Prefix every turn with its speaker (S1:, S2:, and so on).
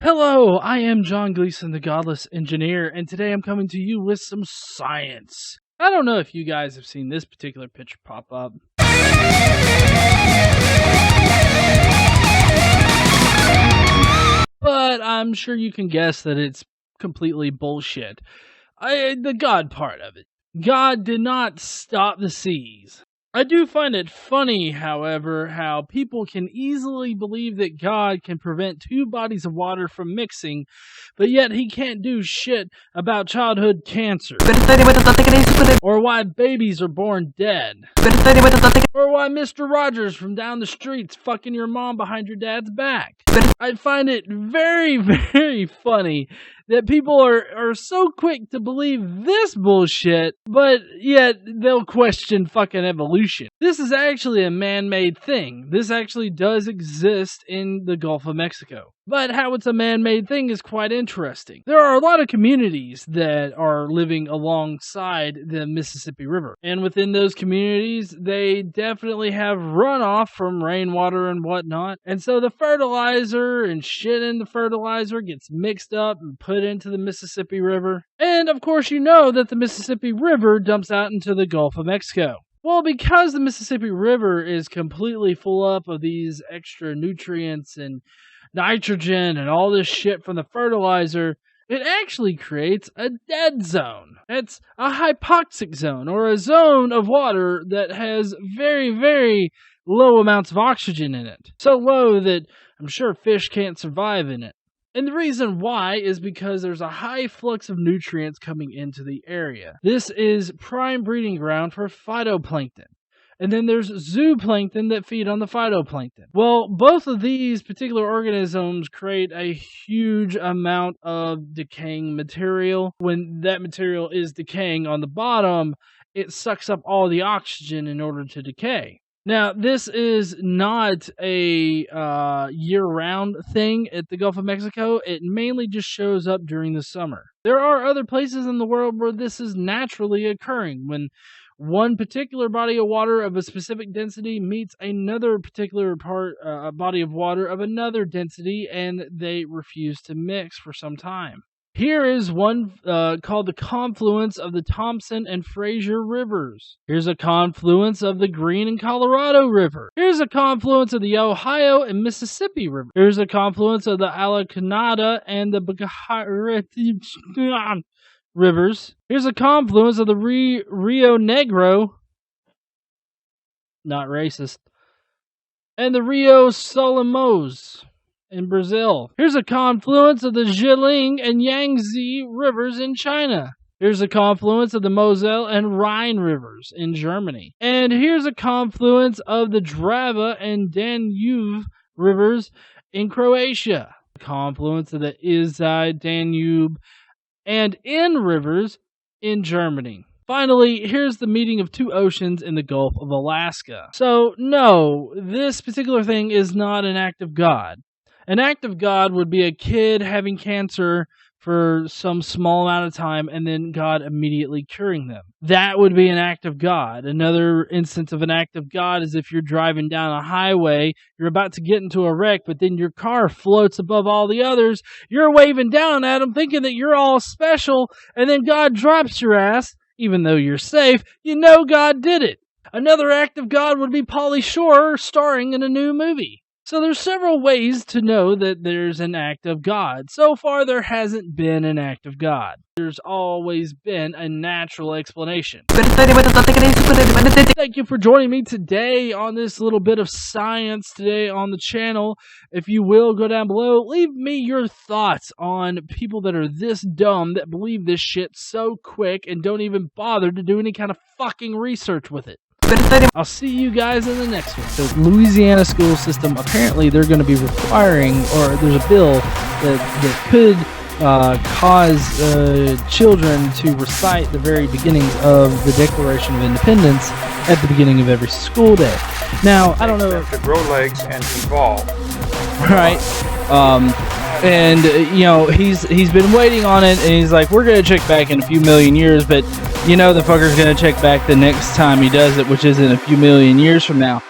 S1: Hello, I am John Gleason, the Godless Engineer, and today I'm coming to you with some science. I don't know if you guys have seen this particular picture pop up. But I'm sure you can guess that it's completely bullshit. The God part of it. God did not stop the seas. I do find it funny, however, how people can easily believe that God can prevent two bodies of water from mixing, but yet he can't do shit about childhood cancer, or why babies are born dead, or why Mr. Rogers from down the street's fucking your mom behind your dad's back. I find it very, very funny that people are so quick to believe this bullshit, but yet they'll question fucking evolution. This is actually a man-made thing. This actually does exist in the Gulf of Mexico. But how it's a man-made thing is quite interesting. There are a lot of communities that are living alongside the Mississippi River. And within those communities, they definitely have runoff from rainwater and whatnot. And so the fertilizer and shit in the fertilizer gets mixed up and put into the Mississippi River. And of course you know that the Mississippi River dumps out into the Gulf of Mexico. Well, because the Mississippi River is completely full up of these extra nutrients and nitrogen and all this shit from the fertilizer, it actually creates a dead zone. It's a hypoxic zone, or a zone of water that has very, very low amounts of oxygen in it. So low that I'm sure fish can't survive in it. And the reason why is because there's a high flux of nutrients coming into the area. This is prime breeding ground for phytoplankton. And then there's zooplankton that feed on the phytoplankton. Well, both of these particular organisms create a huge amount of decaying material. When that material is decaying on the bottom, it sucks up all the oxygen in order to decay. Now, this is not a year-round thing at the Gulf of Mexico. It mainly just shows up during the summer. There are other places in the world where this is naturally occurring, when one particular body of water of a specific density meets another particular body of water of another density, and they refuse to mix for some time. Here is one called the confluence of the Thompson and Fraser Rivers. Here's a confluence of the Green and Colorado River. Here's a confluence of the Ohio and Mississippi River. Here's a confluence of the Alacanada and the Rivers. Here's a confluence of the Rio Negro, not racist, and the Rio Solimões in Brazil. Here's a confluence of the Jilin and Yangtze rivers in China. Here's a confluence of the Moselle and Rhine rivers in Germany. And here's a confluence of the Drava and Danube rivers in Croatia. A confluence of the Isar, Danube, and Inn rivers in Germany. Finally, here's the meeting of two oceans in the Gulf of Alaska. So, no, this particular thing is not an act of God. An act of God would be a kid having cancer for some small amount of time and then God immediately curing them. That would be an act of God. Another instance of an act of God is if you're driving down a highway, you're about to get into a wreck, but then your car floats above all the others. You're waving down at them thinking that you're all special, and then God drops your ass, even though you're safe. You know God did it. Another act of God would be Pauly Shore starring in a new movie. So there's several ways to know that there's an act of God. So far, there hasn't been an act of God. There's always been a natural explanation. Thank you for joining me today on this little bit of science today on the channel. If you will, go down below. Leave me your thoughts on people that are this dumb that believe this shit so quick and don't even bother to do any kind of fucking research with it. I'll see you guys in the next one. The Louisiana school system, apparently they're going to be requiring, or there's a bill that could cause children to recite the very beginnings of the Declaration of Independence at the beginning of every school day. Now, I don't know
S2: to grow legs and evolve.
S1: Right. And you know, he's been waiting on it, and he's like, we're going to check back in a few million years, but you know the fucker's going to check back the next time he does it, which is in a few million years from now.